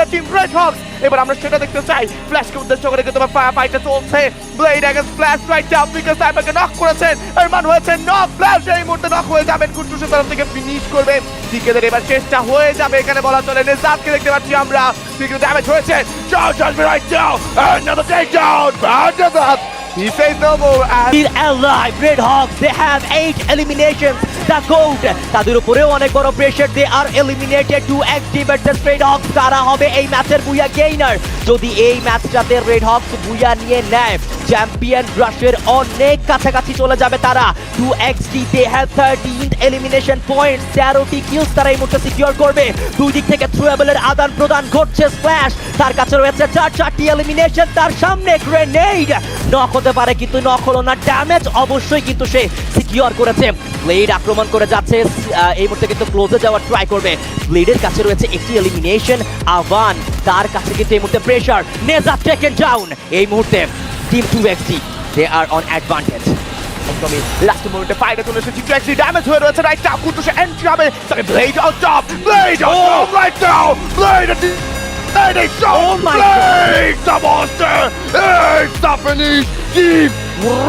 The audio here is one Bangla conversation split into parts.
Champion team red Hawks. এবার আমরা সেটা দেখতে চাই। ফ্ল্যাশকে উদ্দেশ্য করে কিন্তু ফাইটটা চলছে। Blade against Flash right now, because স্নাইপারকে নক করেছেন, এর মান হয়েছে নক। ফ্ল্যাশ এই মুহূর্তে নক হয়ে যাবেন, কুট্টুসের তরফ থেকে ফিনিশ করবে ডিকেদের। এবার চেষ্টা হয়ে যাবে এখানে বলা চলে। নিজাতকে দেখতে পাচ্ছি আমরা, ডিকে ড্যামেজ হয়েছে। চার্জ আসবে right now, another takedown, Nizat. He says no more and Still alive, Red Hawks, they have 8 eliminations. The gold, তাদের উপরেও অনেক বড় pressure. They are eliminated to XD versus Red Hawks. কারা হবে এই ম্যাচের বুয়া গেইনার? যদি এই ম্যাচটাতে Red Hawks বুয়া নিয়ে নেয়, চ্যাম্পিয়ন রাশের অনেক কাছাকাছি চলে যাবে তারা। 2XD, they have 13th elimination points, 13টি কিলস তারা এই মুহূর্তে সিকিউর করবে। দুই দিক থেকে থ্রোয়েবলের আদান প্রদান ঘটছে। স্প্ল্যাশ, তার কাছে রয়েছে 4টি এলিমিনেশন, তার সামনে গ্রেনেড। নক হতে পারে কিন্তু নক হলো না, ড্যামেজ অবশ্যই কিন্তু সে সিকিউর করেছে। ব্লেড আক্রমণ করে যাচ্ছে, এই মুহূর্তে কিন্তু ক্লোজে যাওয়ার ট্রাই করবে। ব্লেডের কাছে রয়েছে একটি এলিমিনেশন, আভান তার কাছে কিন্তু এই মুহূর্তে প্রেসার। নেজাত taken down. এই মুহূর্তে team 2XD, they are on advantage. একদমই লাস্ট মোমেন্টে ফাইটে চলে এসেছে। 2XD ড্যামেজ হয়ে রয়েছে রাইট নাও, কুট্টুসে এন্ট্রি হবে। তবে blade out top, blade out top right now, blade and a shot! Oh my Blade the monster! It's the finish! Deep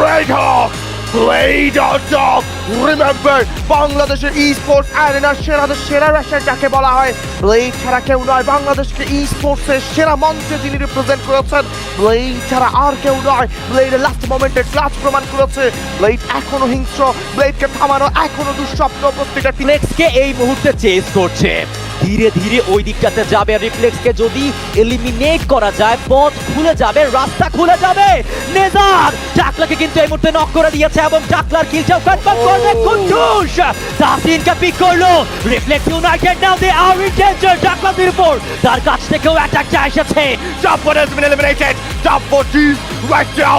Red Hawk! Blade on top! Remember, বাংলাদেশের e-sports অ্যারেনার সেরা রেসার যাকে বলা হয়, ব্লেড ছাড়া কেউ নয়। বাংলাদেশকে e-sports-এর সেরা মঞ্চে যিনি রিপ্রেজেন্ট করেছেন, ব্লেড ছাড়া আর কেউ নয়। ব্লেডের লাস্ট মোমেন্টে ক্লাচ প্রমাণ করেছে। ব্লেড এখনো হিংস্র, ব্লেডকে থামানো এখনো দুঃস্বপ্ন প্রত্যেকটা টিম। রিফ্লেক্সকে এই মুহূর্তে চেজ করছে, ধীরে ধীরে ওই দিকটাতে যাবে। রিফ্লেক্সকে যদি এলিমিনেট করা যায়, পথ খুলে যাবে, রাস্তা খুলে যাবে। নেজাত টাকলাকে কিন্তু এই মুহূর্তে নক করে দিয়েছে এবং টাকলার কিলটাও কনফার্ম করবে কুট্টুস। তাসিনকে পিক করলো। Reflex United now, they are in danger. টাকলাদের উপর তার কাছ থেকেও অ্যাটাকটা এসেছে। Top 4 has been eliminated. Top 4 team right now.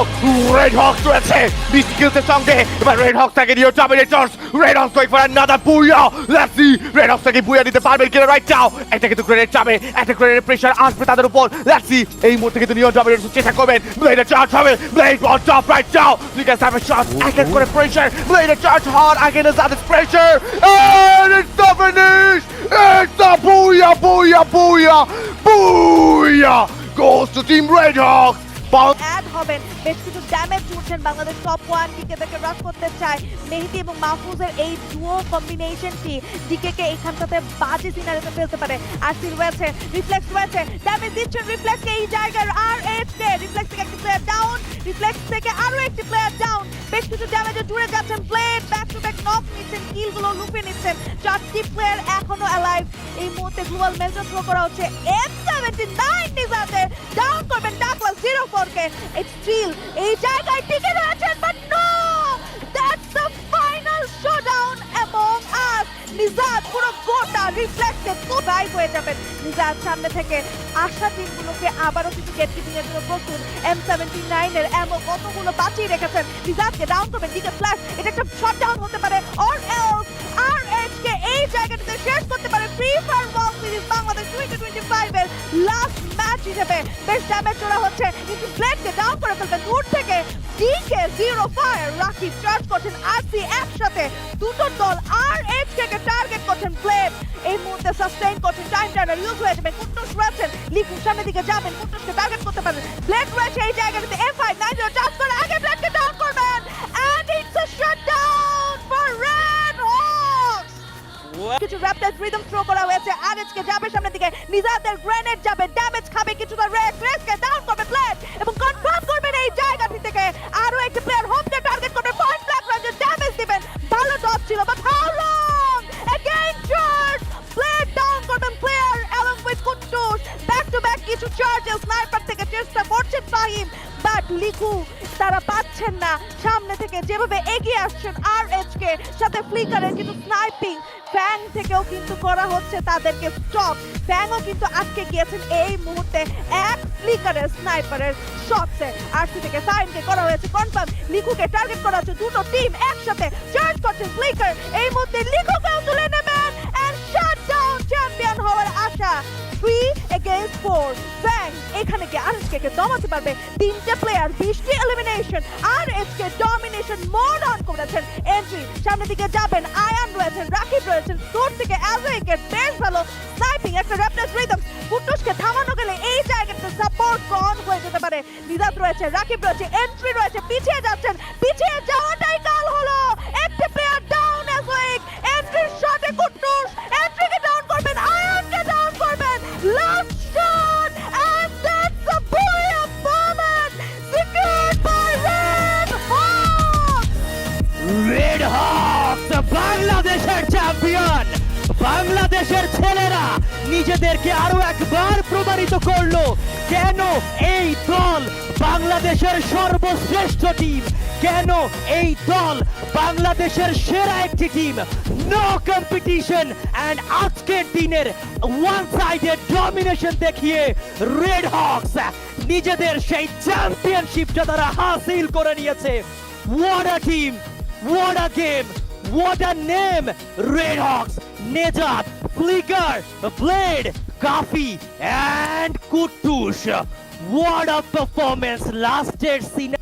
Red Hawks রয়েছে 20 কিলসের সঙ্গে। এবার Red Hawks থেকে new ডমিনেটরস। Red Hawks going for another booyah. Let's see Red Hawks থেকে booyah দিতে পারবে কিনা right now. একটা কিন্তু গ্রেনেড যাবে, একটা গ্রেনেডের প্রেসার আসবে তাদের উপর। Let's see এই মুহূর্তে কিন্তু নিউ ডমিনেটরস চেষ্টা করবেন। ব্লেডের চার্জ হবে, blade on top right now. You guys have a shot. এক এক করে প্রেসার, ব্লেডের charge hard against that pressure. And it's the finish. It's the booyah, booyah, booyah, booyah. Goes to Team Red Hawks. Add হবেন, বেশ কিছু ড্যামেজ করছেন। বাংলাদেশ টপ 1 ডিকে থেকে রাশ করতে চায়। মেহেদী এবং মাহফুজের এই ডুও কম্বিনেশনটি ডিকেকে এখানটাতে বাজে সিনারিতে ফেলতে পারে। আর সি রয়েছে, রিফ্লেক্স রয়েছে, ড্যামেজ দিচ্ছেন রিফ্লেক্সকে এই জায়গায়। আর এইচকে রিফ্লেক্স থেকে একটি প্লেয়ার ডাউন, রিফ্লেক্স থেকে আরো একটি প্লেয়ার ডাউন। বেশ কিছু ড্যামেজে জুড়ে যাচ্ছেন। Blade back to back knock নিচ্ছেন, কিলগুলো লুপে নিচ্ছেন। 4টি প্লেয়ার এখনো অ্যালাইভ। এই মুহূর্তে গ্লোবাল মেলটন থ্রো করা হচ্ছে। M79 নিজাতের ডাউন করবেন টাকলা 04কে। ইটস স্টিল এই জায়গায় টিকে রয়েছেন, but no, that's the final showdown among us. Nijat পুরো গোটা রিফ্লেক্সে ড্রাইভ হয়ে যাবেন। নিজাত সামনে থেকে আশা টিমগুলোকে আবারও কিছু গেট কিপিং এর জন্য প্রস্তুত। M79 এর এমন কতগুলো বাঁচিয়ে রেখেছেন। নিজাতকে ডাউন করবেন, ডিকে ফ্ল্যাশ, এটা একটা শট ডাউন হতে পারে। অর এলস RH কে এই জায়গাটাতে শেষ করতে পারে। Free fire world series Bangladesh 2025 এর লাস্ট ম্যাচ হিসেবে বেশ ড্যামেজ করা হচ্ছে, কিন্তু ব্লেডকে ডাউন করে ফেলবেন দূর থেকে। ডিকে 0 ফায়ার, রাকিব চার্জ করছেন, আরসি একসাথে দুটো দল RH কে টার্গেট করছেন। ব্লেড এই মুহূর্তে সাস্টেইন করছেন, টাইম টার্নার ইউজ হয়ে যাবে। কুট্টুস রয়েছেন, লিখুন সামনের দিকে যাবেন, কুট্টুসকে টার্গেট করতে পারেন। ব্লেড রয়েছে এই জায়গাটাতে, M590 চার্জ করে আগে ব্লেডকে ডাউন করবেন। And it's a shutdown for Red Hawks. কিছু র্যাপটার রিদম থ্রো করা হয়েছে। আরএচকে যাবে সামনের দিকে, নিজাতের গ্রেনেড যাবে, ড্যামেজ খাবে কিছুটা। রেসকে ডাউন করবে ব্লেড এবং কনফার্ম করবেন এই জায়গাটি থেকে। আরো একটি প্লেয়ার হোমকে টার্গেট করবে, পয়েন্ট ব্ল্যাক রেঞ্জে ড্যামেজ দিবেন। ভালো ডট ছিল, but how long again charge. Blade down করবেন player along with Kuttus. Back to back কিছু চার্জ স্নাইপার থেকে চেষ্টা করছেন ফাহিম, বাট লিখু তারা পাচ্ছেন না। সামনে থেকে যেভাবে এগিয়ে আসছেন RH কে, সাথে ফ্লিকারের কিছু স্নাইপিং ফ্যাং থেকেও কিন্তু করা হচ্ছে তাদেরকে স্টপ। ফ্যাংও কিন্তু আটকে গিয়েছেন এই মুহূর্তে এক ফ্লিকারের স্নাইপারের শটসে। আরসি থেকে সাইনকে করা হয়েছে কনফার্ম, লিকুকে টার্গেট করা হচ্ছে। দুটো টিম একসাথে চার্জ করছেন। ফ্লিকার এই মুহূর্তে লিকুকেও তুলে নেবেন এন্ড শাট ডাউন চ্যাম্পিয়ন হওয়ার আশা। 3 against 4। ফ্যাং এখানে কি RH কে দমাতে পারবে? 3টে প্লেয়ার, 20টি এলিমিনেশন। RH কে ডমিনেশন মোড অন করেছেন। এন্ট্রি সামনের দিকে যাবেন, আয়ান রয়েছেন, রাকিব রয়েছেন, দূর থেকে অ্যাজেকে বেশ ভালো স্নাইপিং একটা র্যাপটাস রিদম কুটুসকে থামানো গেলে এই জায়গাতে সাপোর্ট গন হয়ে যেতে পারে। নিদাত রয়েছে, রাকিব রয়েছে, এন্ট্রি রয়েছে, পিছিয়ে যাচ্ছেন, পিছিয়ে যাওয়াটাই কাল হলো। একটা প্লেয়ার ডাউন অ্যাজ ওয়েক, এন্ট্রির শটে কুটুস এন্ট্রিকে ডাউন করবেন, আয়ানকে ডাউন করবেন, last shot and that's a booyah moment secured by Red Hawk. Red Hawks বাংলাদেশের চ্যাম্পিয়ন। বাংলাদেশের ছেলেরা নিজেদেরকে আরো একবার প্রমাণিত করলো কেন এই দল বাংলাদেশের সর্বশ্রেষ্ঠ টিম, কেন এই দল বাংলাদেশের সেরা একটি টিম। নো কম্পিটিশন এন্ড আজকের দিনের ওয়ান সাইডেড ডমিনেশন দেখিয়ে রেড হকস নিজেদের সেই চ্যাম্পিয়নশিপটা তারা হাসিল করে নিয়েছে। What a team! What a game! What a name! Red Hawks, Nejat, Flicker, Blade, Kafi, and Kutush. What a performance! Lasted scene.